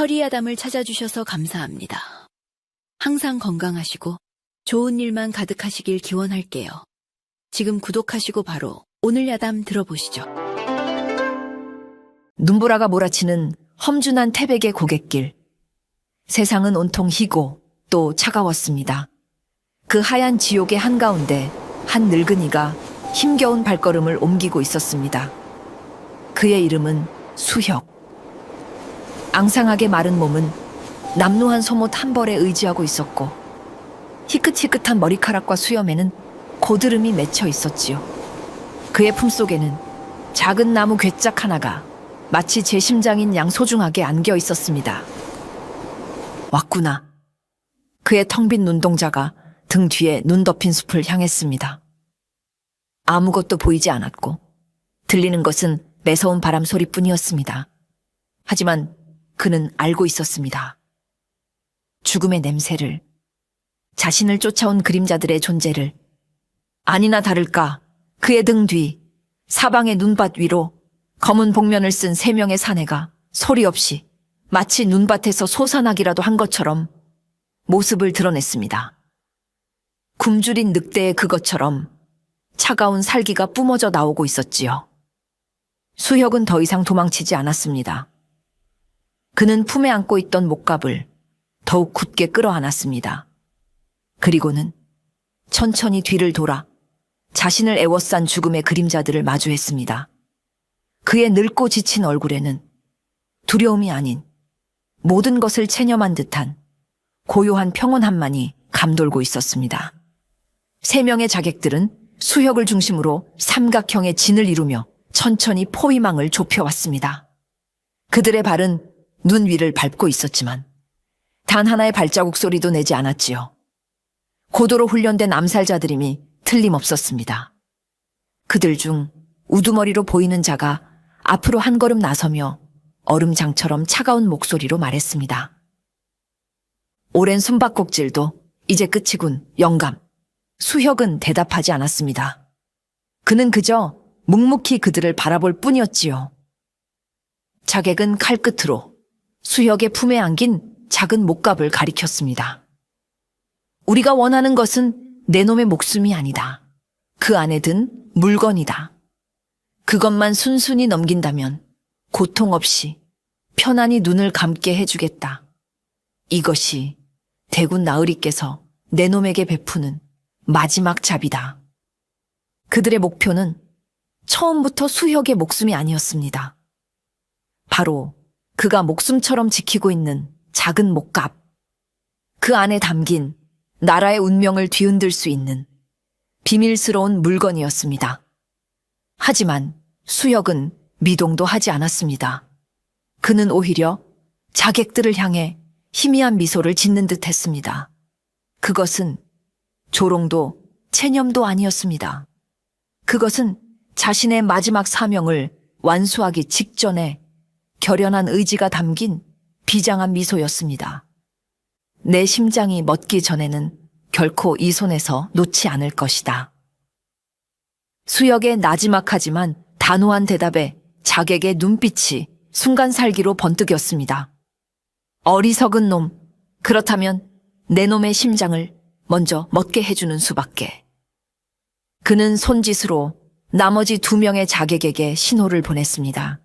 서리아담을 찾아주셔서 감사합니다. 항상 건강하시고 좋은 일만 가득하시길 기원할게요. 지금 구독하시고 바로 오늘 야담 들어보시죠. 눈보라가 몰아치는 험준한 태백의 고갯길. 세상은 온통 희고 또 차가웠습니다. 그 하얀 지옥의 한가운데 한 늙은이가 힘겨운 발걸음을 옮기고 있었습니다. 그의 이름은 수혁. 앙상하게 마른 몸은 남루한 소못 한 벌에 의지하고 있었고 희끗희끗한 머리카락과 수염에는 고드름이 맺혀 있었지요. 그의 품속에는 작은 나무 괴짝 하나가 마치 제 심장인 양 소중하게 안겨 있었습니다. 왔구나. 그의 텅 빈 눈동자가 등 뒤에 눈 덮인 숲을 향했습니다. 아무것도 보이지 않았고 들리는 것은 매서운 바람 소리뿐이었습니다. 하지만 그는 알고 있었습니다. 죽음의 냄새를, 자신을 쫓아온 그림자들의 존재를. 아니나 다를까 그의 등 뒤, 사방의 눈밭 위로 검은 복면을 쓴 3명의 사내가 소리 없이 마치 눈밭에서 솟아나기라도 한 것처럼 모습을 드러냈습니다. 굶주린 늑대의 그것처럼 차가운 살기가 뿜어져 나오고 있었지요. 수혁은 더 이상 도망치지 않았습니다. 그는 품에 안고 있던 목갑을 더욱 굳게 끌어안았습니다. 그리고는 천천히 뒤를 돌아 자신을 애워싼 죽음의 그림자들을 마주했습니다. 그의 늙고 지친 얼굴에는 두려움이 아닌 모든 것을 체념한 듯한 고요한 평온함만이 감돌고 있었습니다. 3명의 자객들은 수혁을 중심으로 삼각형의 진을 이루며 천천히 포위망을 좁혀왔습니다. 그들의 발은 눈 위를 밟고 있었지만 단 하나의 발자국 소리도 내지 않았지요. 고도로 훈련된 암살자들임이 틀림없었습니다. 그들 중 우두머리로 보이는 자가 앞으로 한 걸음 나서며 얼음장처럼 차가운 목소리로 말했습니다. 오랜 숨바꼭질도 이제 끝이군, 영감. 수혁은 대답하지 않았습니다. 그는 그저 묵묵히 그들을 바라볼 뿐이었지요. 자객은 칼끝으로 수혁의 품에 안긴 작은 목갑을 가리켰습니다. 우리가 원하는 것은 내 놈의 목숨이 아니다. 그 안에 든 물건이다. 그것만 순순히 넘긴다면 고통 없이 편안히 눈을 감게 해주겠다. 이것이 대군 나으리께서 내 놈에게 베푸는 마지막 잡이다. 그들의 목표는 처음부터 수혁의 목숨이 아니었습니다. 바로 그가 목숨처럼 지키고 있는 작은 목갑. 그 안에 담긴 나라의 운명을 뒤흔들 수 있는 비밀스러운 물건이었습니다. 하지만 수혁은 미동도 하지 않았습니다. 그는 오히려 자객들을 향해 희미한 미소를 짓는 듯 했습니다. 그것은 조롱도 체념도 아니었습니다. 그것은 자신의 마지막 사명을 완수하기 직전에 결연한 의지가 담긴 비장한 미소였습니다. 내 심장이 멎기 전에는 결코 이 손에서 놓지 않을 것이다. 수혁의 나지막하지만 단호한 대답에 자객의 눈빛이 순간 살기로 번뜩였습니다. 어리석은 놈, 그렇다면 내 놈의 심장을 먼저 멎게 해주는 수밖에. 그는 손짓으로 나머지 2명의 자객에게 신호를 보냈습니다.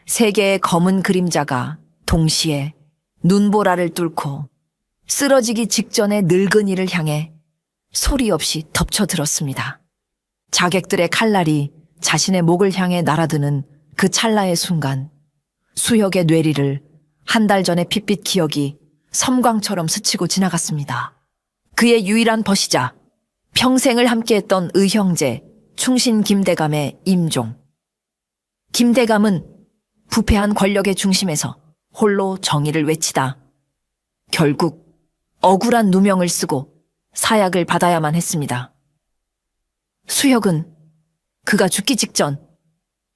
3개의 검은 그림자가 동시에 눈보라를 뚫고 쓰러지기 직전의 늙은이를 향해 소리 없이 덮쳐들었습니다. 자객들의 칼날이 자신의 목을 향해 날아드는 그 찰나의 순간 수혁의 뇌리를 한 달 전의 핏빛 기억이 섬광처럼 스치고 지나갔습니다. 그의 유일한 벗이자 평생을 함께했던 의형제 충신 김대감의 임종. 김대감은 부패한 권력의 중심에서 홀로 정의를 외치다 결국 억울한 누명을 쓰고 사약을 받아야만 했습니다. 수혁은 그가 죽기 직전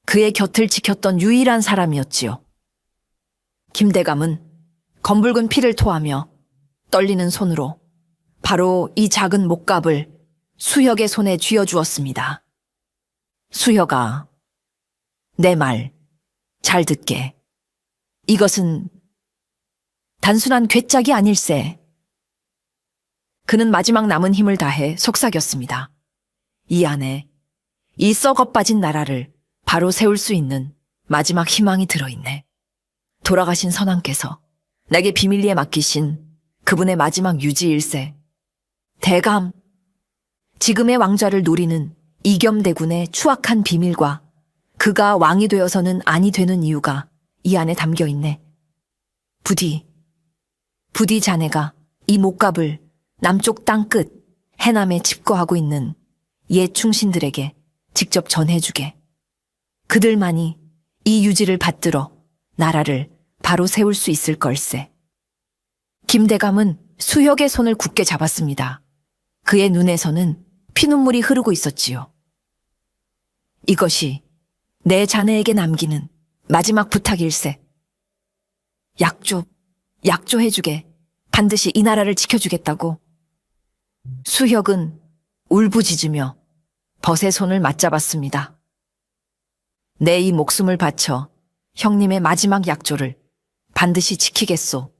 그의 곁을 지켰던 유일한 사람이었지요. 김대감은 검붉은 피를 토하며 떨리는 손으로 바로 이 작은 목갑을 수혁의 손에 쥐어주었습니다. 수혁아, 내 말 잘 듣게. 이것은 단순한 괴짝이 아닐세. 그는 마지막 남은 힘을 다해 속삭였습니다. 이 안에 이 썩어 빠진 나라를 바로 세울 수 있는 마지막 희망이 들어있네. 돌아가신 선왕께서 내게 비밀리에 맡기신 그분의 마지막 유지일세. 대감, 지금의 왕좌를 노리는 이겸대군의 추악한 비밀과 그가 왕이 되어서는 아니 되는 이유가 이 안에 담겨 있네. 부디 자네가 이 목갑을 남쪽 땅끝 해남에 집거하고 있는 옛 충신들에게 직접 전해주게. 그들만이 이 유지를 받들어 나라를 바로 세울 수 있을 걸세. 김대감은 수혁의 손을 굳게 잡았습니다. 그의 눈에서는 피눈물이 흐르고 있었지요. 이것이 내 자네에게 남기는 마지막 부탁일세. 약조해주게. 반드시 이 나라를 지켜주겠다고. 수혁은 울부짖으며 벗의 손을 맞잡았습니다. 내 이 목숨을 바쳐 형님의 마지막 약조를 반드시 지키겠소.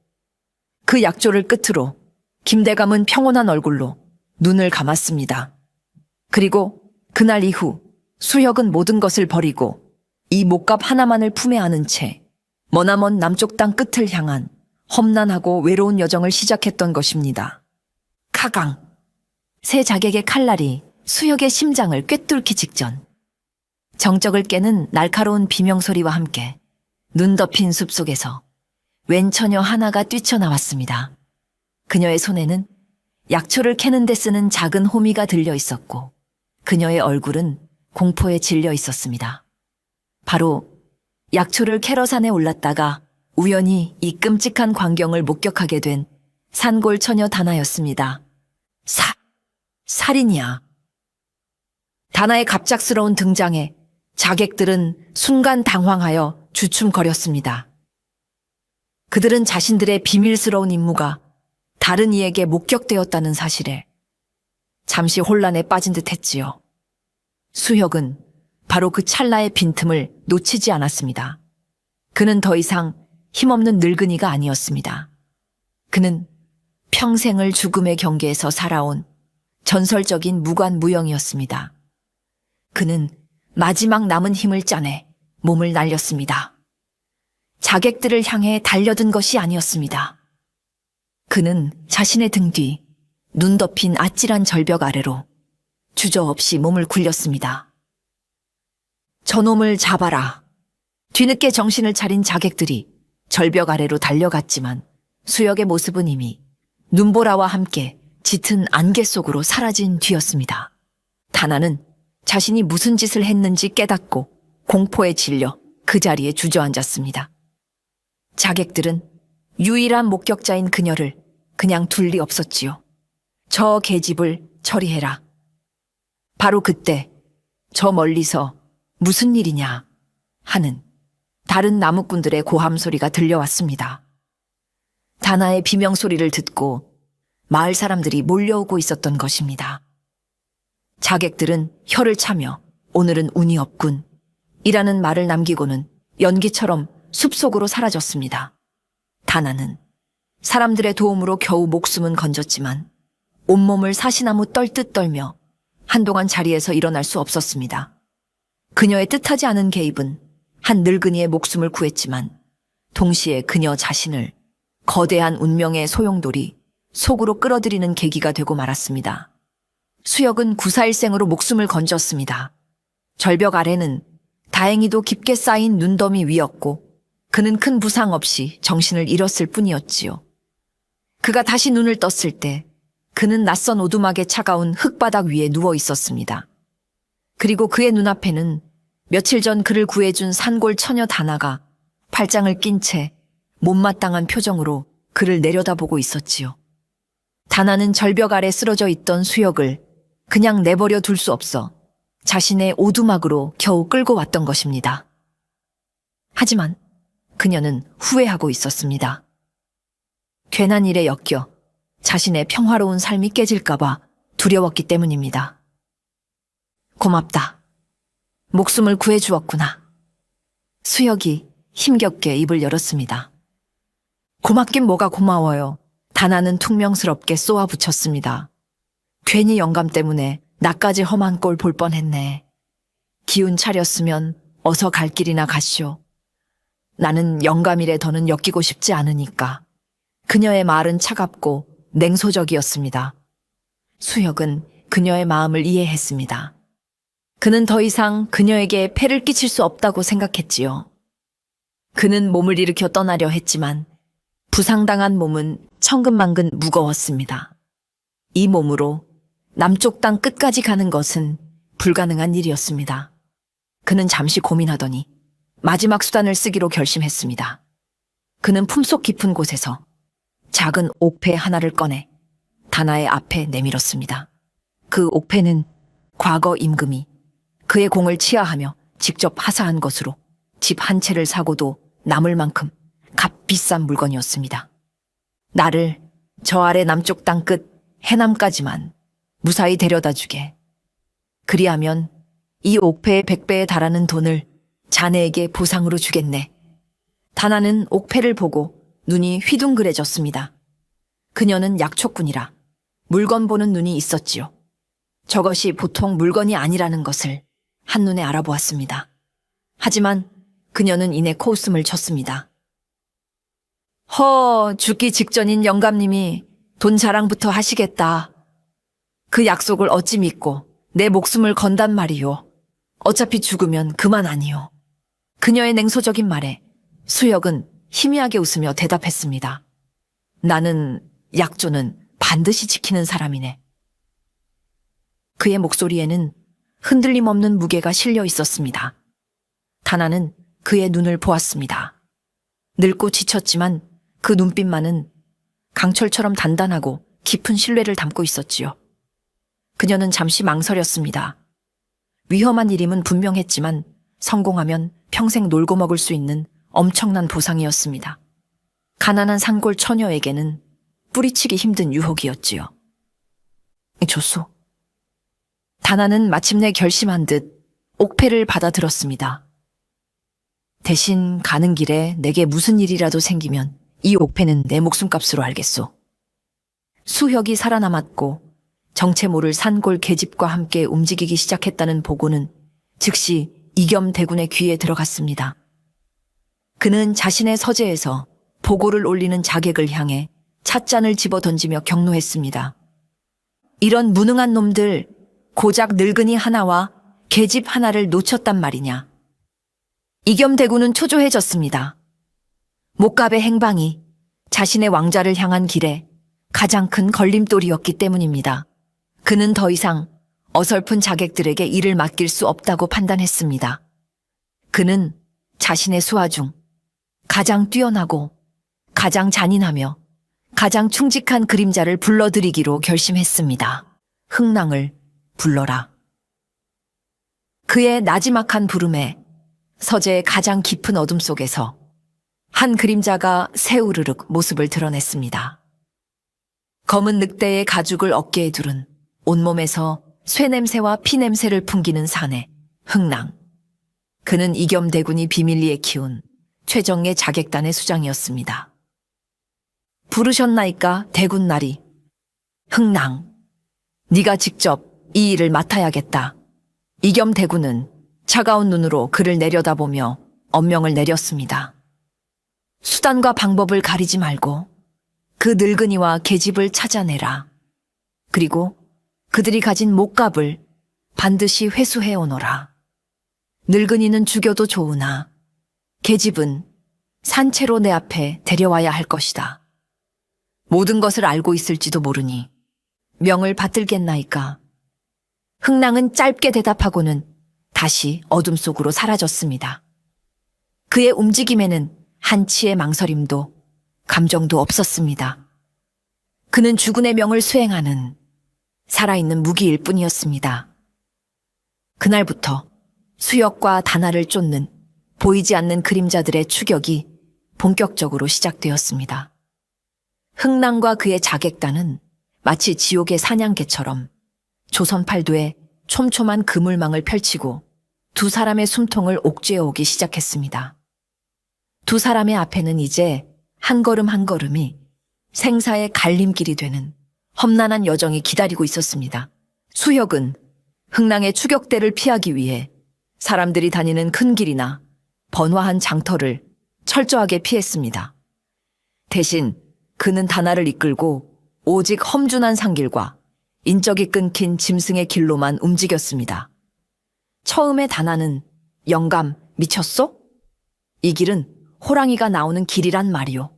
그 약조를 끝으로 김대감은 평온한 얼굴로 눈을 감았습니다. 그리고 그날 이후 수혁은 모든 것을 버리고 이 목갑 하나만을 품에 안은 채 머나먼 남쪽 땅 끝을 향한 험난하고 외로운 여정을 시작했던 것입니다. 카강. 새 자객의 칼날이 수혁의 심장을 꿰뚫기 직전 정적을 깨는 날카로운 비명소리와 함께 눈 덮인 숲속에서 웬 처녀 하나가 뛰쳐나왔습니다. 그녀의 손에는 약초를 캐는 데 쓰는 작은 호미가 들려 있었고 그녀의 얼굴은 공포에 질려 있었습니다. 바로 약초를 캐러 산에 올랐다가 우연히 이 끔찍한 광경을 목격하게 된 산골 처녀 다나였습니다. 살인이야. 다나의 갑작스러운 등장에 자객들은 순간 당황하여 주춤거렸습니다. 그들은 자신들의 비밀스러운 임무가 다른 이에게 목격되었다는 사실에 잠시 혼란에 빠진 듯 했지요. 수혁은 바로 그 찰나의 빈틈을 놓치지 않았습니다. 그는 더 이상 힘없는 늙은이가 아니었습니다. 그는 평생을 죽음의 경계에서 살아온 전설적인 무관무영이었습니다. 그는 마지막 남은 힘을 짜내 몸을 날렸습니다. 자객들을 향해 달려든 것이 아니었습니다. 그는 자신의 등 뒤 눈 덮인 아찔한 절벽 아래로 주저없이 몸을 굴렸습니다. 저놈을 잡아라. 뒤늦게 정신을 차린 자객들이 절벽 아래로 달려갔지만 수혁의 모습은 이미 눈보라와 함께 짙은 안개 속으로 사라진 뒤였습니다. 다나는 자신이 무슨 짓을 했는지 깨닫고 공포에 질려 그 자리에 주저앉았습니다. 자객들은 유일한 목격자인 그녀를 그냥 둘 리 없었지요. 저 계집을 처리해라. 바로 그때 저 멀리서 무슨 일이냐 하는 다른 나무꾼들의 고함 소리가 들려왔습니다. 다나의 비명소리를 듣고 마을 사람들이 몰려오고 있었던 것입니다. 자객들은 혀를 차며 오늘은 운이 없군 이라는 말을 남기고는 연기처럼 숲속으로 사라졌습니다. 다나는 사람들의 도움으로 겨우 목숨은 건졌지만 온몸을 사시나무 떨듯 떨며 한동안 자리에서 일어날 수 없었습니다. 그녀의 뜻하지 않은 개입은 한 늙은이의 목숨을 구했지만 동시에 그녀 자신을 거대한 운명의 소용돌이 속으로 끌어들이는 계기가 되고 말았습니다. 수혁은 구사일생으로 목숨을 건졌습니다. 절벽 아래는 다행히도 깊게 쌓인 눈더미 위였고 그는 큰 부상 없이 정신을 잃었을 뿐이었지요. 그가 다시 눈을 떴을 때 그는 낯선 오두막에 차가운 흙바닥 위에 누워 있었습니다. 그리고 그의 눈앞에는 며칠 전 그를 구해준 산골 처녀 다나가 팔짱을 낀 채 못마땅한 표정으로 그를 내려다보고 있었지요. 다나는 절벽 아래 쓰러져 있던 수혁을 그냥 내버려 둘 수 없어 자신의 오두막으로 겨우 끌고 왔던 것입니다. 하지만 그녀는 후회하고 있었습니다. 괜한 일에 엮여 자신의 평화로운 삶이 깨질까봐 두려웠기 때문입니다. 고맙다. 목숨을 구해주었구나. 수혁이 힘겹게 입을 열었습니다. 고맙긴 뭐가 고마워요. 다나는 퉁명스럽게 쏘아붙였습니다. 괜히 영감 때문에 나까지 험한 꼴 볼 뻔했네. 기운 차렸으면 어서 갈 길이나 가시오. 나는 영감이래 더는 엮이고 싶지 않으니까. 그녀의 말은 차갑고 냉소적이었습니다. 수혁은 그녀의 마음을 이해했습니다. 그는 더 이상 그녀에게 폐를 끼칠 수 없다고 생각했지요. 그는 몸을 일으켜 떠나려 했지만 부상당한 몸은 천근만근 무거웠습니다. 이 몸으로 남쪽 땅 끝까지 가는 것은 불가능한 일이었습니다. 그는 잠시 고민하더니 마지막 수단을 쓰기로 결심했습니다. 그는 품속 깊은 곳에서 작은 옥패 하나를 꺼내 다나의 앞에 내밀었습니다. 그 옥패는 과거 임금이 그의 공을 치하하며 직접 하사한 것으로 집 한 채를 사고도 남을 만큼 값비싼 물건이었습니다. 나를 저 아래 남쪽 땅 끝 해남까지만 무사히 데려다 주게. 그리하면 이 옥패의 100배에 달하는 돈을 자네에게 보상으로 주겠네. 다나는 옥패를 보고 눈이 휘둥그레졌습니다. 그녀는 약초꾼이라 물건 보는 눈이 있었지요. 저것이 보통 물건이 아니라는 것을 한눈에 알아보았습니다. 하지만 그녀는 이내 코웃음을 쳤습니다. 죽기 직전인 영감님이 돈 자랑부터 하시겠다. 그 약속을 어찌 믿고 내 목숨을 건단 말이오. 어차피 죽으면 그만 아니오. 그녀의 냉소적인 말에 수혁은 희미하게 웃으며 대답했습니다. 나는 약조는 반드시 지키는 사람이네. 그의 목소리에는 흔들림 없는 무게가 실려 있었습니다. 다나는 그의 눈을 보았습니다. 늙고 지쳤지만 그 눈빛만은 강철처럼 단단하고 깊은 신뢰를 담고 있었지요. 그녀는 잠시 망설였습니다. 위험한 일임은 분명했지만 성공하면 평생 놀고 먹을 수 있는 엄청난 보상이었습니다. 가난한 산골 처녀에게는 뿌리치기 힘든 유혹이었지요. 좋소. 다나는 마침내 결심한 듯 옥패를 받아들었습니다. 대신 가는 길에 내게 무슨 일이라도 생기면 이 옥패는 내 목숨값으로 알겠소. 수혁이 살아남았고 정체 모를 산골 계집과 함께 움직이기 시작했다는 보고는 즉시 이겸대군의 귀에 들어갔습니다. 그는 자신의 서재에서 보고를 올리는 자객을 향해 찻잔을 집어던지며 경노했습니다. 이런 무능한 놈들, 고작 늙은이 하나와 계집 하나를 놓쳤단 말이냐. 이겸대군은 초조해졌습니다. 목갑의 행방이 자신의 왕좌를 향한 길에 가장 큰 걸림돌이었기 때문입니다. 그는 더 이상 어설픈 자객들에게 일을 맡길 수 없다고 판단했습니다. 그는 자신의 수하 중 가장 뛰어나고 가장 잔인하며 가장 충직한 그림자를 불러들이기로 결심했습니다. 흥랑을 불러라. 그의 나지막한 부름에 서재의 가장 깊은 어둠 속에서 한 그림자가 새우르륵 모습을 드러냈습니다. 검은 늑대의 가죽을 어깨에 두른 온몸에서 쇠냄새와 피냄새를 풍기는 사내, 흥랑. 그는 이겸대군이 비밀리에 키운 최정예 자객단의 수장이었습니다. 부르셨나이까 대군나리. 흥랑, 네가 직접 이 일을 맡아야겠다. 이겸대군은 차가운 눈으로 그를 내려다보며 엄명을 내렸습니다. 수단과 방법을 가리지 말고 그 늙은이와 계집을 찾아내라. 그리고 그들이 가진 목값을 반드시 회수해 오너라. 늙은이는 죽여도 좋으나 계집은 산채로 내 앞에 데려와야 할 것이다. 모든 것을 알고 있을지도 모르니 명을 받들겠나이까. 흥랑은 짧게 대답하고는 다시 어둠 속으로 사라졌습니다. 그의 움직임에는 한치의 망설임도 감정도 없었습니다. 그는 주군의 명을 수행하는 살아있는 무기일 뿐이었습니다. 그날부터 수혁과 다나를 쫓는 보이지 않는 그림자들의 추격이 본격적으로 시작되었습니다. 흥랑과 그의 자객단은 마치 지옥의 사냥개처럼 조선 팔도에 촘촘한 그물망을 펼치고 두 사람의 숨통을 옥죄어 오기 시작했습니다. 두 사람의 앞에는 이제 한 걸음 한 걸음이 생사의 갈림길이 되는 험난한 여정이 기다리고 있었습니다. 수혁은 흥랑의 추격대를 피하기 위해 사람들이 다니는 큰 길이나 번화한 장터를 철저하게 피했습니다. 대신 그는 다나를 이끌고 오직 험준한 산길과 인적이 끊긴 짐승의 길로만 움직였습니다. 처음에 다나는 영감 미쳤소? 이 길은 호랑이가 나오는 길이란 말이오.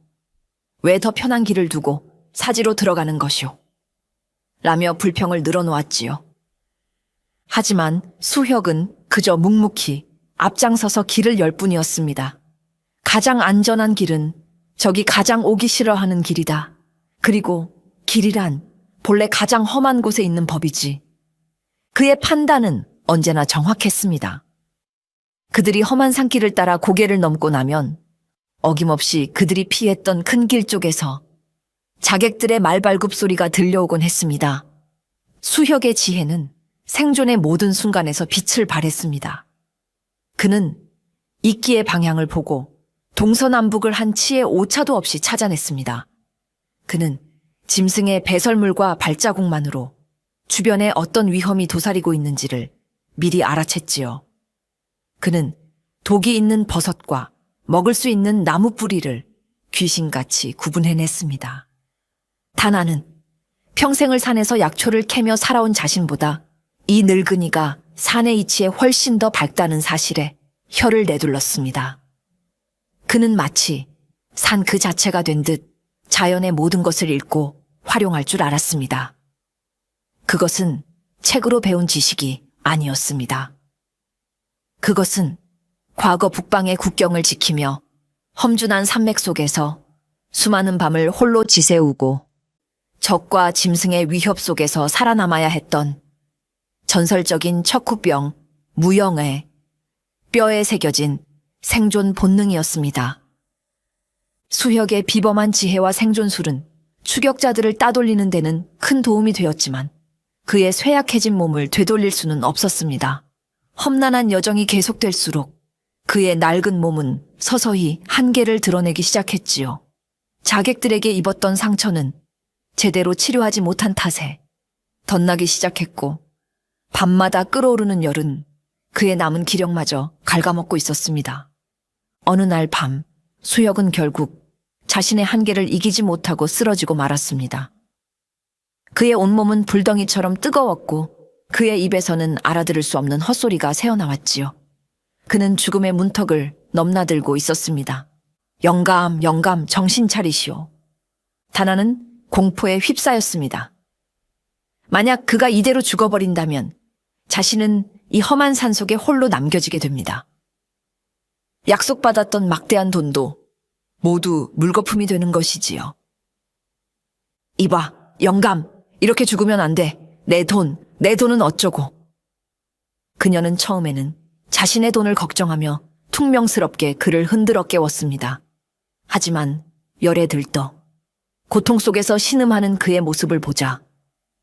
왜 더 편한 길을 두고 사지로 들어가는 것이오? 라며 불평을 늘어놓았지요. 하지만 수혁은 그저 묵묵히 앞장서서 길을 열 뿐이었습니다. 가장 안전한 길은 저기 가장 오기 싫어하는 길이다. 그리고 길이란 본래 가장 험한 곳에 있는 법이지. 그의 판단은 언제나 정확했습니다. 그들이 험한 산길을 따라 고개를 넘고 나면 어김없이 그들이 피했던 큰 길 쪽에서 자객들의 말발굽 소리가 들려오곤 했습니다. 수혁의 지혜는 생존의 모든 순간에서 빛을 발했습니다. 그는 이끼의 방향을 보고 동서남북을 한 치의 오차도 없이 찾아냈습니다. 그는 짐승의 배설물과 발자국만으로 주변에 어떤 위험이 도사리고 있는지를 미리 알아챘지요. 그는 독이 있는 버섯과 먹을 수 있는 나무 뿌리를 귀신같이 구분해냈습니다. 다나는 평생을 산에서 약초를 캐며 살아온 자신보다 이 늙은이가 산의 이치에 훨씬 더 밝다는 사실에 혀를 내둘렀습니다. 그는 마치 산 그 자체가 된 듯 자연의 모든 것을 읽고 활용할 줄 알았습니다. 그것은 책으로 배운 지식이 아니었습니다. 그것은 과거 북방의 국경을 지키며 험준한 산맥 속에서 수많은 밤을 홀로 지새우고 적과 짐승의 위협 속에서 살아남아야 했던 전설적인 척후병 무영의 뼈에 새겨진 생존 본능이었습니다. 수혁의 비범한 지혜와 생존술은 추격자들을 따돌리는 데는 큰 도움이 되었지만 그의 쇠약해진 몸을 되돌릴 수는 없었습니다. 험난한 여정이 계속될수록 그의 낡은 몸은 서서히 한계를 드러내기 시작했지요. 자객들에게 입었던 상처는 제대로 치료하지 못한 탓에 덧나기 시작했고 밤마다 끓어오르는 열은 그의 남은 기력마저 갉아먹고 있었습니다. 어느 날 밤 수혁은 결국 자신의 한계를 이기지 못하고 쓰러지고 말았습니다. 그의 온몸은 불덩이처럼 뜨거웠고 그의 입에서는 알아들을 수 없는 헛소리가 새어나왔지요. 그는 죽음의 문턱을 넘나들고 있었습니다. 영감, 영감, 정신 차리시오. 다나는 공포에 휩싸였습니다. 만약 그가 이대로 죽어버린다면 자신은 이 험한 산속에 홀로 남겨지게 됩니다. 약속받았던 막대한 돈도 모두 물거품이 되는 것이지요. 이봐, 영감, 이렇게 죽으면 안 돼. 내 돈은 어쩌고. 그녀는 처음에는 자신의 돈을 걱정하며 퉁명스럽게 그를 흔들어 깨웠습니다. 하지만 열에 들떠 고통 속에서 신음하는 그의 모습을 보자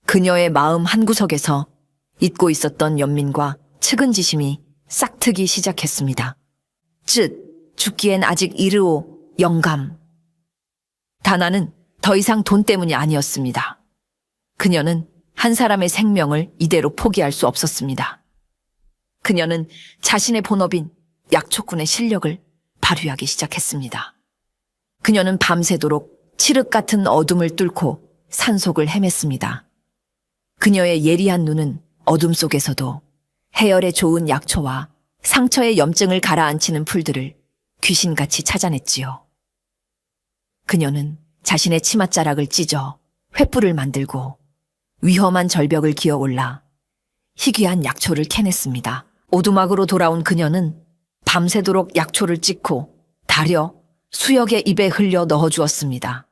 그녀의 마음 한구석에서 잊고 있었던 연민과 측은지심이 싹트기 시작했습니다. 죽기엔 아직 이르오, 영감. 다나는 더 이상 돈 때문이 아니었습니다. 그녀는 한 사람의 생명을 이대로 포기할 수 없었습니다. 그녀는 자신의 본업인 약초꾼의 실력을 발휘하기 시작했습니다. 그녀는 밤새도록 칠흑 같은 어둠을 뚫고 산속을 헤맸습니다. 그녀의 예리한 눈은 어둠 속에서도 해열에 좋은 약초와 상처의 염증을 가라앉히는 풀들을 귀신같이 찾아냈지요. 그녀는 자신의 치맛자락을 찢어 횃불을 만들고 위험한 절벽을 기어올라 희귀한 약초를 캐냈습니다. 오두막으로 돌아온 그녀는 밤새도록 약초를 찢고 다려 수혁의 입에 흘려 넣어주었습니다.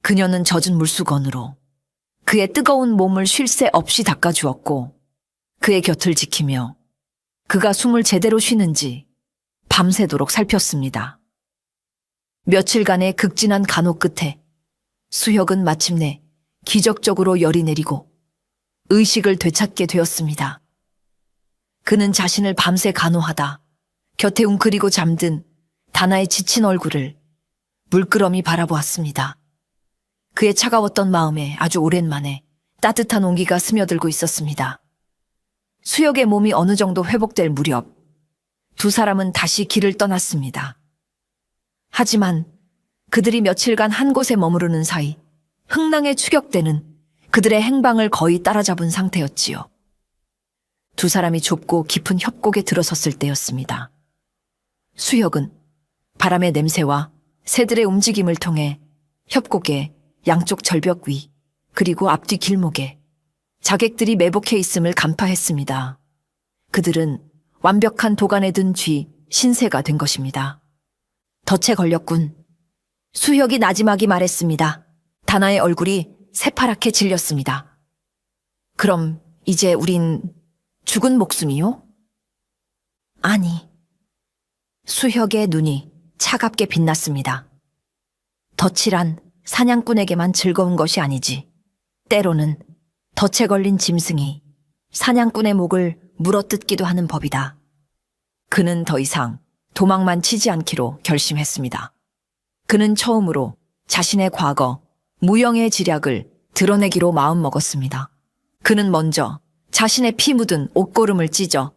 그녀는 젖은 물수건으로 그의 뜨거운 몸을 쉴 새 없이 닦아주었고 그의 곁을 지키며 그가 숨을 제대로 쉬는지 밤새도록 살폈습니다. 며칠간의 극진한 간호 끝에 수혁은 마침내 기적적으로 열이 내리고 의식을 되찾게 되었습니다. 그는 자신을 밤새 간호하다 곁에 웅크리고 잠든 다나의 지친 얼굴을 물끄러미 바라보았습니다. 그의 차가웠던 마음에 아주 오랜만에 따뜻한 온기가 스며들고 있었습니다. 수혁의 몸이 어느 정도 회복될 무렵 두 사람은 다시 길을 떠났습니다. 하지만 그들이 며칠간 한 곳에 머무르는 사이 흥랑에 추격되는 그들의 행방을 거의 따라잡은 상태였지요. 두 사람이 좁고 깊은 협곡에 들어섰을 때였습니다. 수혁은 바람의 냄새와 새들의 움직임을 통해 협곡의 양쪽 절벽 위 그리고 앞뒤 길목에 자객들이 매복해 있음을 간파했습니다. 그들은 완벽한 도간에 든 쥐 신세가 된 것입니다. 덫에 걸렸군. 수혁이 나지막이 말했습니다. 다나의 얼굴이 새파랗게 질렸습니다. 그럼 이제 우린 죽은 목숨이요? 아니. 수혁의 눈이 차갑게 빛났습니다. 덫이란 사냥꾼에게만 즐거운 것이 아니지. 때로는 덫에 걸린 짐승이 사냥꾼의 목을 물어뜯기도 하는 법이다. 그는 더 이상 도망만 치지 않기로 결심했습니다. 그는 처음으로 자신의 과거, 무영의 지략을 드러내기로 마음먹었습니다. 그는 먼저 자신의 피 묻은 옷고름을 찢어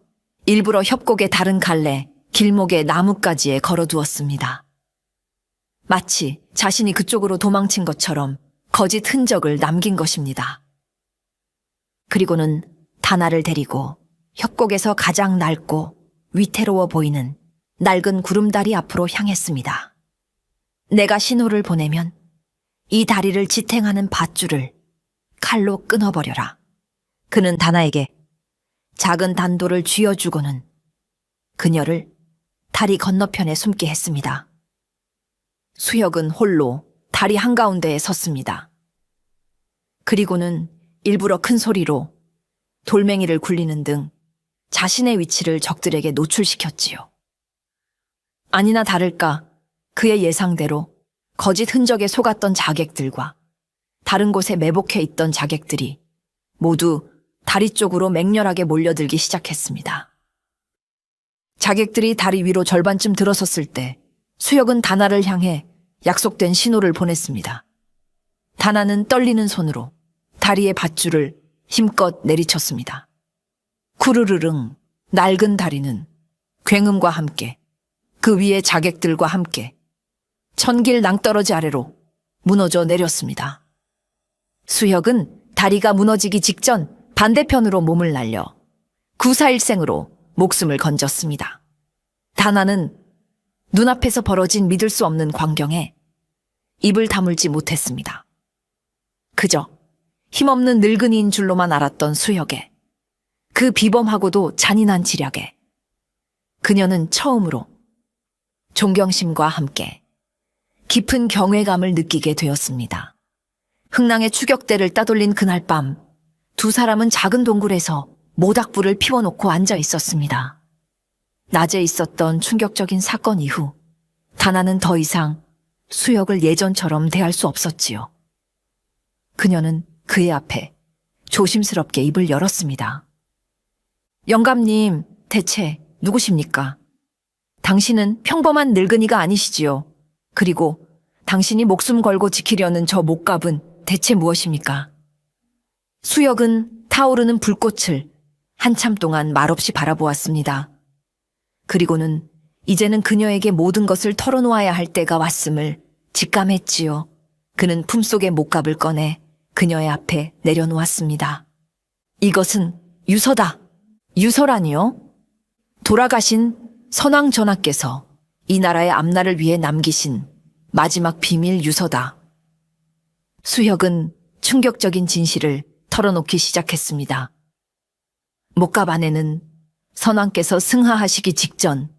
일부러 협곡의 다른 갈래, 길목의 나뭇가지에 걸어두었습니다. 마치 자신이 그쪽으로 도망친 것처럼 거짓 흔적을 남긴 것입니다. 그리고는 다나를 데리고 협곡에서 가장 낡고 위태로워 보이는 낡은 구름다리 앞으로 향했습니다. 내가 신호를 보내면 이 다리를 지탱하는 밧줄을 칼로 끊어버려라. 그는 다나에게 작은 단도를 쥐어주고는 그녀를 다리 건너편에 숨게 했습니다. 수혁은 홀로 다리 한가운데에 섰습니다. 그리고는 일부러 큰 소리로 돌멩이를 굴리는 등 자신의 위치를 적들에게 노출시켰지요. 아니나 다를까 그의 예상대로 거짓 흔적에 속았던 자객들과 다른 곳에 매복해 있던 자객들이 모두 다리 쪽으로 맹렬하게 몰려들기 시작했습니다. 자객들이 다리 위로 절반쯤 들어섰을 때 수혁은 다나를 향해 약속된 신호를 보냈습니다. 다나는 떨리는 손으로 다리의 밧줄을 힘껏 내리쳤습니다. 쿠르르릉 낡은 다리는 굉음과 함께 그 위에 자객들과 함께 천길 낭떠러지 아래로 무너져 내렸습니다. 수혁은 다리가 무너지기 직전 반대편으로 몸을 날려 구사일생으로 목숨을 건졌습니다. 다나는 눈앞에서 벌어진 믿을 수 없는 광경에 입을 다물지 못했습니다. 그저 힘없는 늙은이인 줄로만 알았던 수혁의 그 비범하고도 잔인한 지략에 그녀는 처음으로 존경심과 함께 깊은 경외감을 느끼게 되었습니다. 흥랑의 추격대를 따돌린 그날 밤 두 사람은 작은 동굴에서 모닥불을 피워놓고 앉아 있었습니다. 낮에 있었던 충격적인 사건 이후 다나는 더 이상 수혁을 예전처럼 대할 수 없었지요. 그녀는 그의 앞에 조심스럽게 입을 열었습니다. 영감님, 대체 누구십니까? 당신은 평범한 늙은이가 아니시지요. 그리고 당신이 목숨 걸고 지키려는 저 목갑은 대체 무엇입니까? 수혁은 타오르는 불꽃을 한참 동안 말없이 바라보았습니다. 그리고는 이제는 그녀에게 모든 것을 털어놓아야 할 때가 왔음을 직감했지요. 그는 품속의 목갑을 꺼내 그녀의 앞에 내려놓았습니다. 이것은 유서다. 유서라니요? 돌아가신 선왕 전하께서 이 나라의 앞날을 위해 남기신 마지막 비밀 유서다. 수혁은 충격적인 진실을 털어놓기 시작했습니다. 목갑 안에는 선왕께서 승하하시기 직전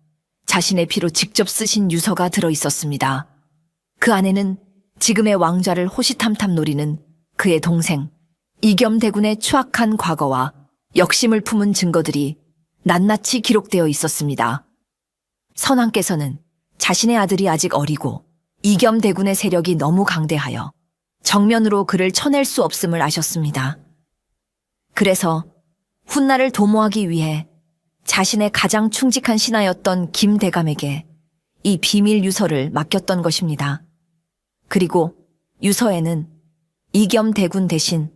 자신의 피로 직접 쓰신 유서가 들어 있었습니다. 그 안에는 지금의 왕좌를 호시탐탐 노리는 그의 동생 이겸대군의 추악한 과거와 역심을 품은 증거들이 낱낱이 기록되어 있었습니다. 선왕께서는 자신의 아들이 아직 어리고 이겸대군의 세력이 너무 강대하여 정면으로 그를 쳐낼 수 없음을 아셨습니다. 그래서 훗날을 도모하기 위해 자신의 가장 충직한 신하였던 김대감에게 이 비밀 유서를 맡겼던 것입니다. 그리고 유서에는 이겸대군 대신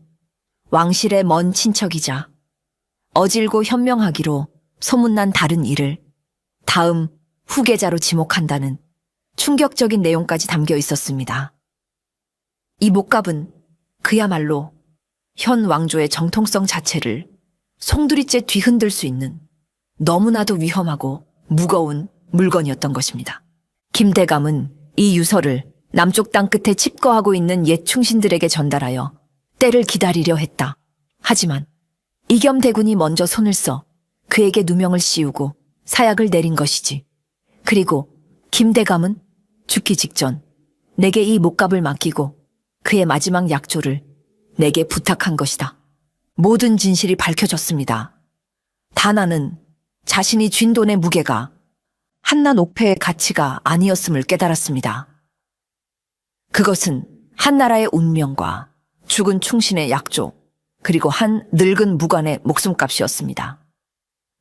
왕실의 먼 친척이자 어질고 현명하기로 소문난 다른 이를 다음 후계자로 지목한다는 충격적인 내용까지 담겨 있었습니다. 이 목갑은 그야말로 현 왕조의 정통성 자체를 송두리째 뒤흔들 수 있는 너무나도 위험하고 무거운 물건이었던 것입니다. 김대감은 이 유서를 남쪽 땅 끝에 칩거하고 있는 옛 충신들에게 전달하여 때를 기다리려 했다. 하지만 이겸대군이 먼저 손을 써 그에게 누명을 씌우고 사약을 내린 것이지. 그리고 김대감은 죽기 직전 내게 이 목갑을 맡기고 그의 마지막 약조를 내게 부탁한 것이다. 모든 진실이 밝혀졌습니다. 다나는 자신이 쥔 돈의 무게가 한낱 옥패의 가치가 아니었음을 깨달았습니다. 그것은 한나라의 운명과 죽은 충신의 약조, 그리고 한 늙은 무관의 목숨값이었습니다.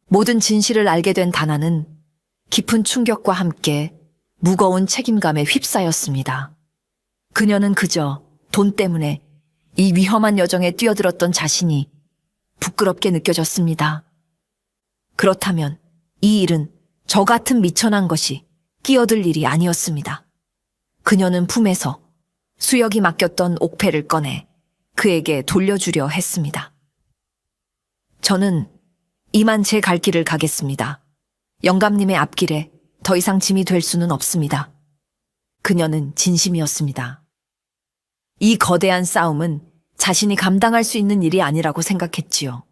모든 진실을 알게 된 다나는 깊은 충격과 함께 무거운 책임감에 휩싸였습니다. 그녀는 그저 돈 때문에 이 위험한 여정에 뛰어들었던 자신이 부끄럽게 느껴졌습니다. 그렇다면 이 일은 저 같은 미천한 것이 끼어들 일이 아니었습니다. 그녀는 품에서 수역이 맡겼던 옥패를 꺼내 그에게 돌려주려 했습니다. 저는 이만 제 갈 길을 가겠습니다. 영감님의 앞길에 더 이상 짐이 될 수는 없습니다. 그녀는 진심이었습니다. 이 거대한 싸움은 자신이 감당할 수 있는 일이 아니라고 생각했지요.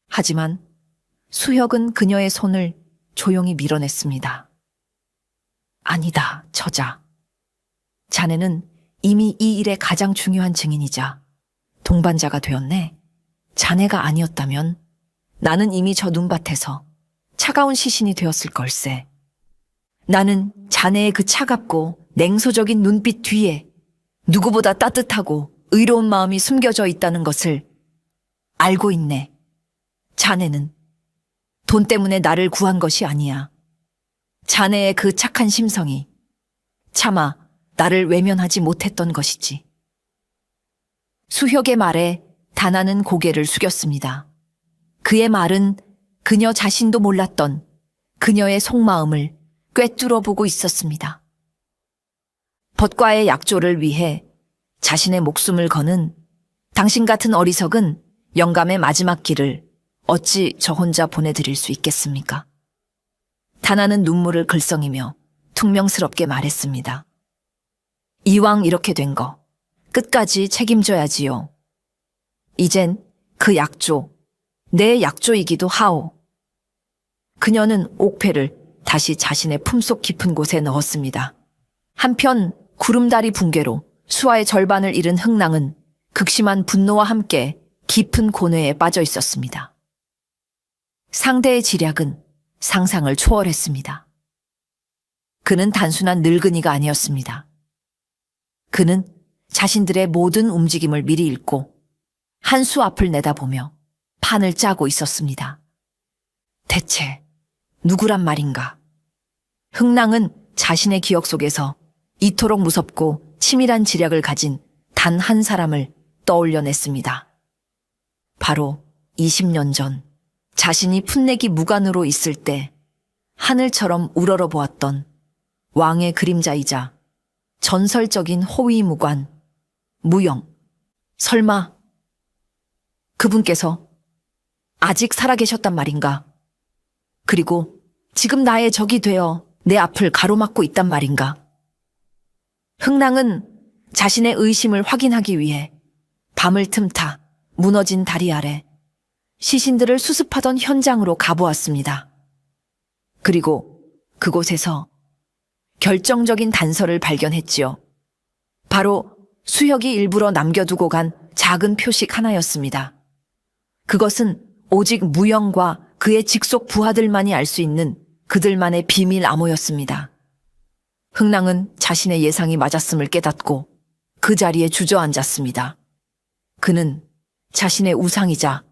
하지만 수혁은 그녀의 손을 조용히 밀어냈습니다. 아니다, 저자. 자네는 이미 이 일의 가장 중요한 증인이자 동반자가 되었네. 자네가 아니었다면 나는 이미 저 눈밭에서 차가운 시신이 되었을 걸세. 나는 자네의 그 차갑고 냉소적인 눈빛 뒤에 누구보다 따뜻하고 의로운 마음이 숨겨져 있다는 것을 알고 있네. 자네는 돈 때문에 나를 구한 것이 아니야. 자네의 그 착한 심성이 차마 나를 외면하지 못했던 것이지. 수혁의 말에 다나는 고개를 숙였습니다. 그의 말은 그녀 자신도 몰랐던 그녀의 속마음을 꿰뚫어 보고 있었습니다. 벗과의 약조를 위해 자신의 목숨을 거는 당신 같은 어리석은 영감의 마지막 길을 어찌 저 혼자 보내드릴 수 있겠습니까? 다나는 눈물을 글썽이며 퉁명스럽게 말했습니다. 이왕 이렇게 된 거 끝까지 책임져야지요. 이젠 그 약조, 내 약조이기도 하오. 그녀는 옥패를 다시 자신의 품속 깊은 곳에 넣었습니다. 한편 구름다리 붕괴로 수하의 절반을 잃은 흥낭은 극심한 분노와 함께 깊은 고뇌에 빠져 있었습니다. 상대의 지략은 상상을 초월했습니다. 그는 단순한 늙은이가 아니었습니다. 그는 자신들의 모든 움직임을 미리 읽고 한 수 앞을 내다보며 판을 짜고 있었습니다. 대체 누구란 말인가? 흥낭은 자신의 기억 속에서 이토록 무섭고 치밀한 지략을 가진 단 한 사람을 떠올려냈습니다. 바로 20년 전 자신이 풋내기 무관으로 있을 때 하늘처럼 우러러 보았던 왕의 그림자이자 전설적인 호위무관 무영. 설마 그분께서 아직 살아계셨단 말인가? 그리고 지금 나의 적이 되어 내 앞을 가로막고 있단 말인가? 흥낭은 자신의 의심을 확인하기 위해 밤을 틈타 무너진 다리 아래 시신들을 수습하던 현장으로 가보았습니다. 그리고 그곳에서 결정적인 단서를 발견했지요. 바로 수혁이 일부러 남겨두고 간 작은 표식 하나였습니다. 그것은 오직 무영과 그의 직속 부하들만이 알 수 있는 그들만의 비밀 암호였습니다. 흥낭은 자신의 예상이 맞았음을 깨닫고 그 자리에 주저앉았습니다. 그는 자신의 우상이자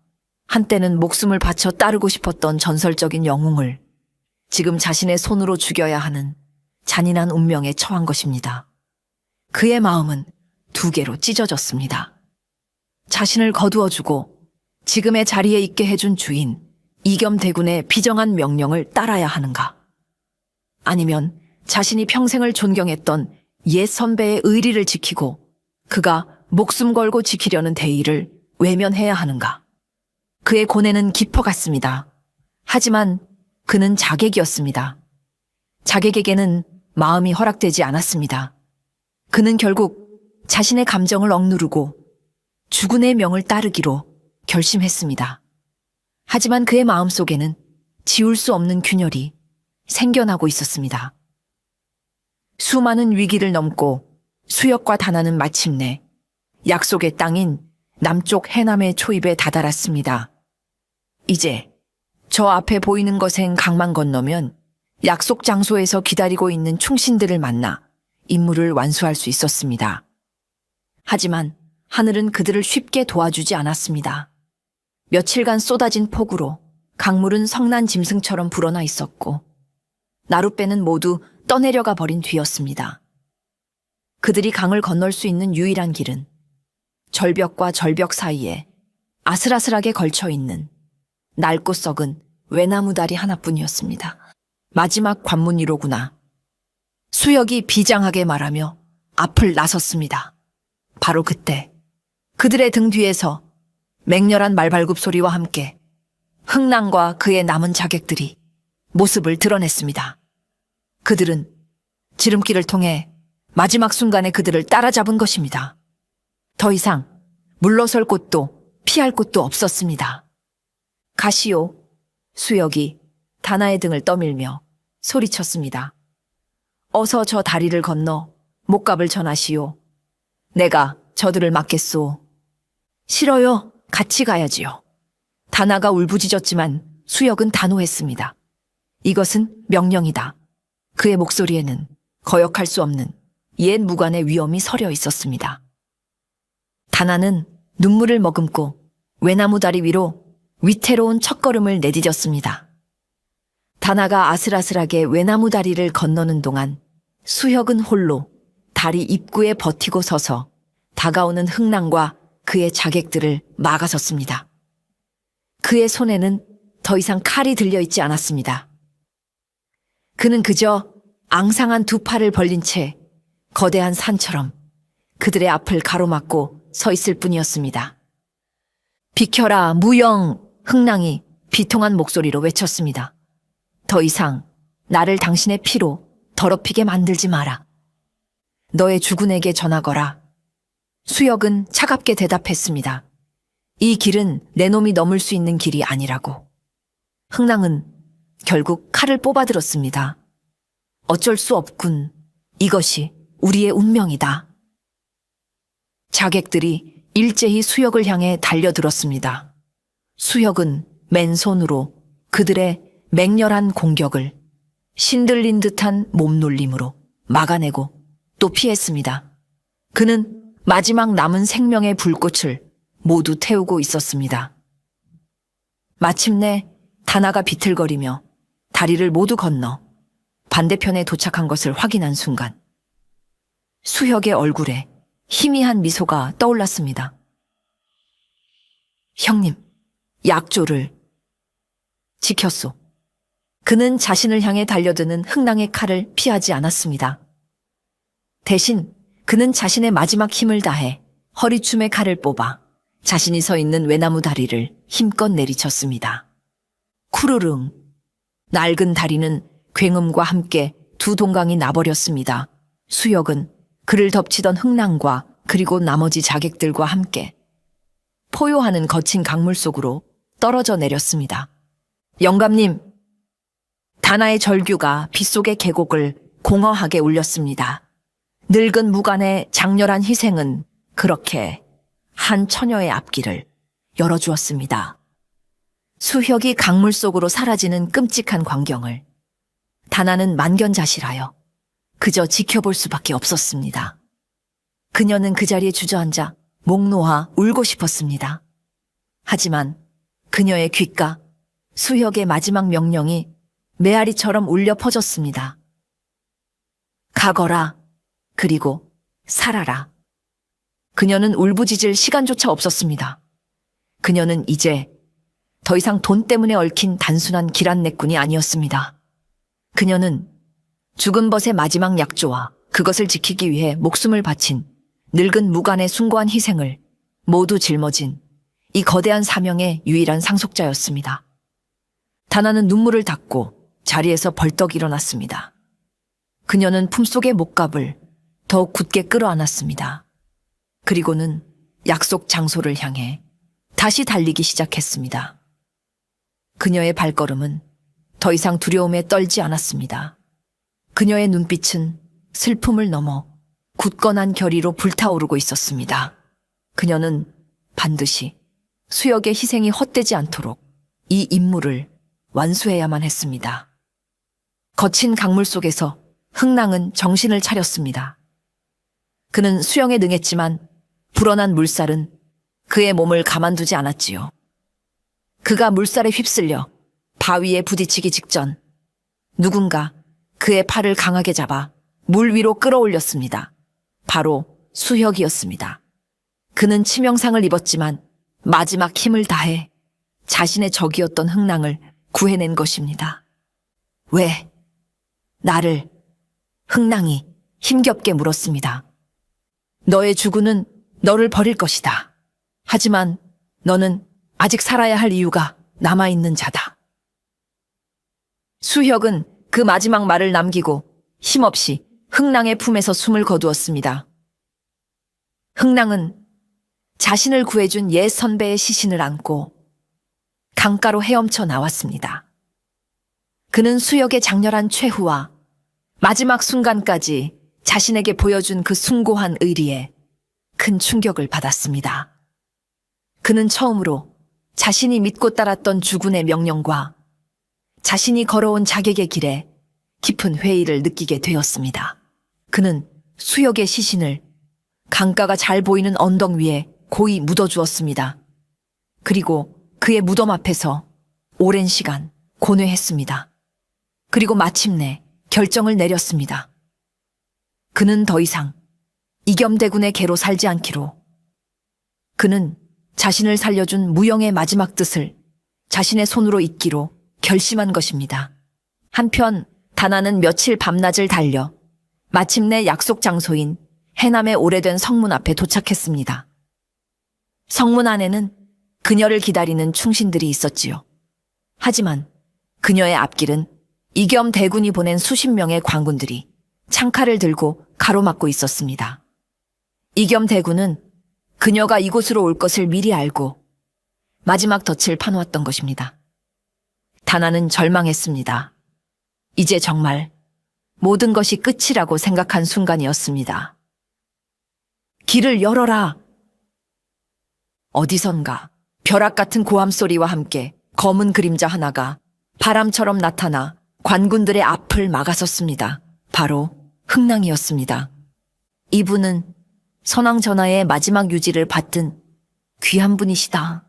한때는 목숨을 바쳐 따르고 싶었던 전설적인 영웅을 지금 자신의 손으로 죽여야 하는 잔인한 운명에 처한 것입니다. 그의 마음은 두 개로 찢어졌습니다. 자신을 거두어주고 지금의 자리에 있게 해준 주인 이겸대군의 비정한 명령을 따라야 하는가? 아니면 자신이 평생을 존경했던 옛 선배의 의리를 지키고 그가 목숨 걸고 지키려는 대의를 외면해야 하는가? 그의 고뇌는 깊어갔습니다. 하지만 그는 자객이었습니다. 자객에게는 마음이 허락되지 않았습니다. 그는 결국 자신의 감정을 억누르고 주군의 명을 따르기로 결심했습니다. 하지만 그의 마음속에는 지울 수 없는 균열이 생겨나고 있었습니다. 수많은 위기를 넘고 수역과 다나는 마침내 약속의 땅인 남쪽 해남의 초입에 다다랐습니다. 이제 저 앞에 보이는 것엔 강만 건너면 약속 장소에서 기다리고 있는 충신들을 만나 임무를 완수할 수 있었습니다. 하지만 하늘은 그들을 쉽게 도와주지 않았습니다. 며칠간 쏟아진 폭우로 강물은 성난 짐승처럼 불어나 있었고 나룻배는 모두 떠내려가 버린 뒤였습니다. 그들이 강을 건널 수 있는 유일한 길은 절벽과 절벽 사이에 아슬아슬하게 걸쳐 있는 낡고 썩은 외나무 다리 하나뿐이었습니다. 마지막 관문이로구나. 수역이 비장하게 말하며 앞을 나섰습니다. 바로 그때 그들의 등 뒤에서 맹렬한 말발굽 소리와 함께 흥랑과 그의 남은 자객들이 모습을 드러냈습니다. 그들은 지름길을 통해 마지막 순간에 그들을 따라잡은 것입니다. 더 이상 물러설 곳도 피할 곳도 없었습니다. 가시오. 수역이 다나의 등을 떠밀며 소리쳤습니다. 어서 저 다리를 건너 목갑을 전하시오. 내가 저들을 막겠소. 싫어요. 같이 가야지요. 다나가 울부짖었지만 수역은 단호했습니다. 이것은 명령이다. 그의 목소리에는 거역할 수 없는 옛 무관의 위엄이 서려 있었습니다. 다나는 눈물을 머금고 외나무 다리 위로 위태로운 첫걸음을 내디뎠습니다. 다나가 아슬아슬하게 외나무 다리를 건너는 동안 수혁은 홀로 다리 입구에 버티고 서서 다가오는 흥랑과 그의 자객들을 막아섰습니다. 그의 손에는 더 이상 칼이 들려있지 않았습니다. 그는 그저 앙상한 두 팔을 벌린 채 거대한 산처럼 그들의 앞을 가로막고 서 있을 뿐이었습니다. 비켜라, 무영! 흥랑이 비통한 목소리로 외쳤습니다. 더 이상 나를 당신의 피로 더럽히게 만들지 마라. 너의 주군에게 전하거라. 수역은 차갑게 대답했습니다. 이 길은 내 놈이 넘을 수 있는 길이 아니라고. 흥랑은 결국 칼을 뽑아들었습니다. 어쩔 수 없군. 이것이 우리의 운명이다. 자객들이 일제히 수역을 향해 달려들었습니다. 수역은 맨손으로 그들의 맹렬한 공격을 신들린 듯한 몸놀림으로 막아내고 또 피했습니다. 그는 마지막 남은 생명의 불꽃을 모두 태우고 있었습니다. 마침내 다나가 비틀거리며 다리를 모두 건너 반대편에 도착한 것을 확인한 순간 수혁의 얼굴에 희미한 미소가 떠올랐습니다. 형님, 약조를 지켰소. 그는 자신을 향해 달려드는 흥랑의 칼을 피하지 않았습니다. 대신 그는 자신의 마지막 힘을 다해 허리춤에 칼을 뽑아 자신이 서 있는 외나무 다리를 힘껏 내리쳤습니다. 쿠르릉. 낡은 다리는 굉음과 함께 두 동강이 나버렸습니다. 수역은 그를 덮치던 흥랑과 그리고 나머지 자객들과 함께 포효하는 거친 강물 속으로 떨어져 내렸습니다. 영감님, 다나의 절규가 빗속의 계곡을 공허하게 울렸습니다. 늙은 무관의 장렬한 희생은 그렇게 한 처녀의 앞길을 열어주었습니다. 수혁이 강물 속으로 사라지는 끔찍한 광경을 다나는 만견자실하여 그저 지켜볼 수밖에 없었습니다. 그녀는 그 자리에 주저앉아 목 놓아 울고 싶었습니다. 하지만 그녀의 귓가 수혁의 마지막 명령이 메아리처럼 울려 퍼졌습니다. 가거라. 그리고 살아라. 그녀는 울부짖을 시간조차 없었습니다. 그녀는 이제 더 이상 돈 때문에 얽힌 단순한 길안내꾼이 아니었습니다. 그녀는 죽은 벗의 마지막 약조와 그것을 지키기 위해 목숨을 바친 늙은 무관의 숭고한 희생을 모두 짊어진 이 거대한 사명의 유일한 상속자였습니다. 다나는 눈물을 닦고 자리에서 벌떡 일어났습니다. 그녀는 품속의 목갑을 더욱 굳게 끌어안았습니다. 그리고는 약속 장소를 향해 다시 달리기 시작했습니다. 그녀의 발걸음은 더 이상 두려움에 떨지 않았습니다. 그녀의 눈빛은 슬픔을 넘어 굳건한 결의로 불타오르고 있었습니다. 그녀는 반드시 수역의 희생이 헛되지 않도록 이 임무를 완수해야만 했습니다. 거친 강물 속에서 흥낭은 정신을 차렸습니다. 그는 수영에 능했지만 불어난 물살은 그의 몸을 가만두지 않았지요. 그가 물살에 휩쓸려 바위에 부딪히기 직전 누군가 그의 팔을 강하게 잡아 물 위로 끌어올렸습니다. 바로 수혁이었습니다. 그는 치명상을 입었지만 마지막 힘을 다해 자신의 적이었던 흥낭을 구해낸 것입니다. 왜? 나를? 흥낭이 힘겹게 물었습니다. 너의 주군은 너를 버릴 것이다. 하지만 너는 아직 살아야 할 이유가 남아있는 자다. 수혁은 그 마지막 말을 남기고 힘없이 흥낭의 품에서 숨을 거두었습니다. 흥낭은 자신을 구해준 옛 선배의 시신을 안고 강가로 헤엄쳐 나왔습니다. 그는 수혁의 장렬한 최후와 마지막 순간까지 자신에게 보여준 그 숭고한 의리에 큰 충격을 받았습니다. 그는 처음으로 자신이 믿고 따랐던 주군의 명령과 자신이 걸어온 자객의 길에 깊은 회의를 느끼게 되었습니다. 그는 수역의 시신을 강가가 잘 보이는 언덕 위에 고이 묻어주었습니다. 그리고 그의 무덤 앞에서 오랜 시간 고뇌했습니다. 그리고 마침내 결정을 내렸습니다. 그는 더 이상 이겸대군의 개로 살지 않기로. 그는 자신을 살려준 무영의 마지막 뜻을 자신의 손으로 잇기로 결심한 것입니다. 한편 다나는 며칠 밤낮을 달려 마침내 약속 장소인 해남의 오래된 성문 앞에 도착했습니다. 성문 안에는 그녀를 기다리는 충신들이 있었지요. 하지만 그녀의 앞길은 이겸 대군이 보낸 수십 명의 관군들이 창칼을 들고 가로막고 있었습니다. 이겸 대군은 그녀가 이곳으로 올 것을 미리 알고 마지막 덫을 파놓았던 것입니다. 다나는 절망했습니다. 이제 정말 모든 것이 끝이라고 생각한 순간이었습니다. 길을 열어라! 어디선가 벼락 같은 고함 소리와 함께 검은 그림자 하나가 바람처럼 나타나 관군들의 앞을 막아섰습니다. 바로 흥낭이었습니다. 이분은 선왕 전하의 마지막 유지를 받든 귀한 분이시다.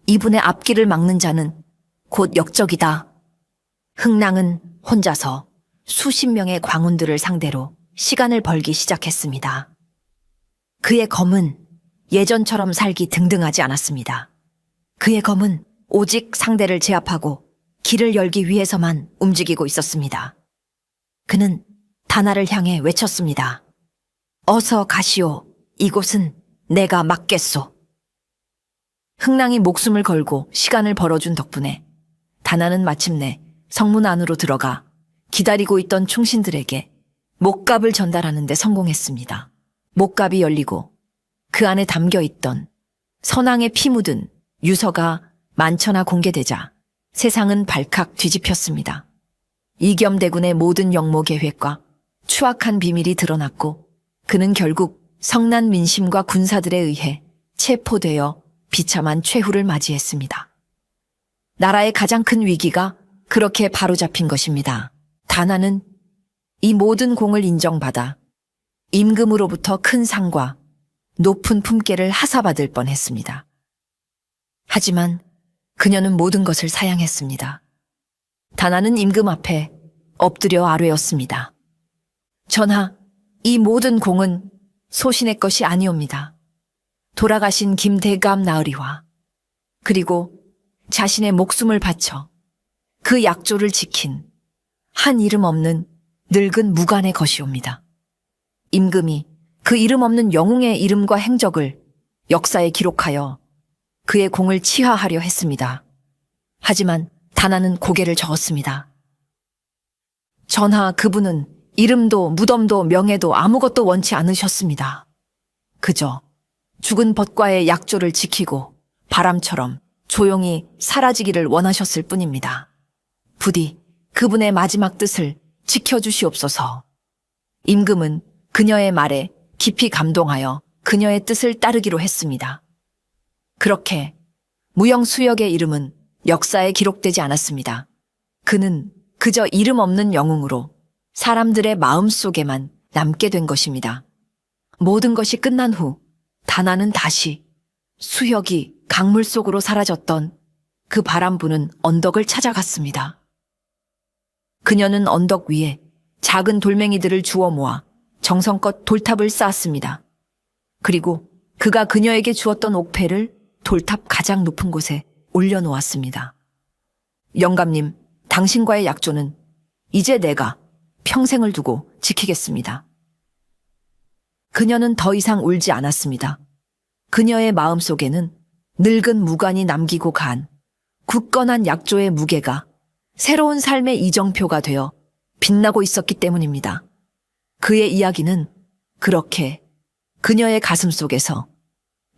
이분의 앞길을 막는 자는 곧 역적이다. 흥낭은 혼자서 수십 명의 광운들을 상대로 시간을 벌기 시작했습니다. 그의 검은 예전처럼 살기 등등하지 않았습니다. 그의 검은 오직 상대를 제압하고 길을 열기 위해서만 움직이고 있었습니다. 그는 다나를 향해 외쳤습니다. 어서 가시오. 이곳은 내가 막겠소. 흥낭이 목숨을 걸고 시간을 벌어준 덕분에 다나는 마침내 성문 안으로 들어가 기다리고 있던 충신들에게 목갑을 전달하는 데 성공했습니다. 목갑이 열리고 그 안에 담겨있던 선왕의 피 묻은 유서가 만천하 공개되자 세상은 발칵 뒤집혔습니다. 이겸대군의 모든 영모 계획과 추악한 비밀이 드러났고 그는 결국 성난 민심과 군사들에 의해 체포되어 비참한 최후를 맞이했습니다. 나라의 가장 큰 위기가 그렇게 바로잡힌 것입니다. 다나는 이 모든 공을 인정받아 임금으로부터 큰 상과 높은 품계를 하사받을 뻔했습니다. 하지만 그녀는 모든 것을 사양했습니다. 다나는 임금 앞에 엎드려 아뢰었습니다. 전하, 이 모든 공은 소신의 것이 아니옵니다. 돌아가신 김대감 나으리와 그리고 자신의 목숨을 바쳐 그 약조를 지킨 한 이름 없는 늙은 무관의 것이옵니다. 임금이 그 이름 없는 영웅의 이름과 행적을 역사에 기록하여 그의 공을 치하하려 했습니다. 하지만 다나는 고개를 저었습니다. 전하, 그분은 이름도 무덤도 명예도 아무것도 원치 않으셨습니다. 그저 죽은 벗과의 약조를 지키고 바람처럼 조용히 사라지기를 원하셨을 뿐입니다. 부디 그분의 마지막 뜻을 지켜주시옵소서. 임금은 그녀의 말에 깊이 감동하여 그녀의 뜻을 따르기로 했습니다. 그렇게 무영수역의 이름은 역사에 기록되지 않았습니다. 그는 그저 이름 없는 영웅으로 사람들의 마음속에만 남게 된 것입니다. 모든 것이 끝난 후 다나는 다시 수혁이 강물 속으로 사라졌던 그 바람 부는 언덕을 찾아갔습니다. 그녀는 언덕 위에 작은 돌멩이들을 주워 모아 정성껏 돌탑을 쌓았습니다. 그리고 그가 그녀에게 주었던 옥패를 돌탑 가장 높은 곳에 올려놓았습니다. 영감님, 당신과의 약조는 이제 내가 평생을 두고 지키겠습니다. 그녀는 더 이상 울지 않았습니다. 그녀의 마음속에는 늙은 무관이 남기고 간 굳건한 약조의 무게가 새로운 삶의 이정표가 되어 빛나고 있었기 때문입니다. 그의 이야기는 그렇게 그녀의 가슴 속에서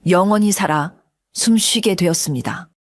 영원히 살아 숨쉬게 되었습니다.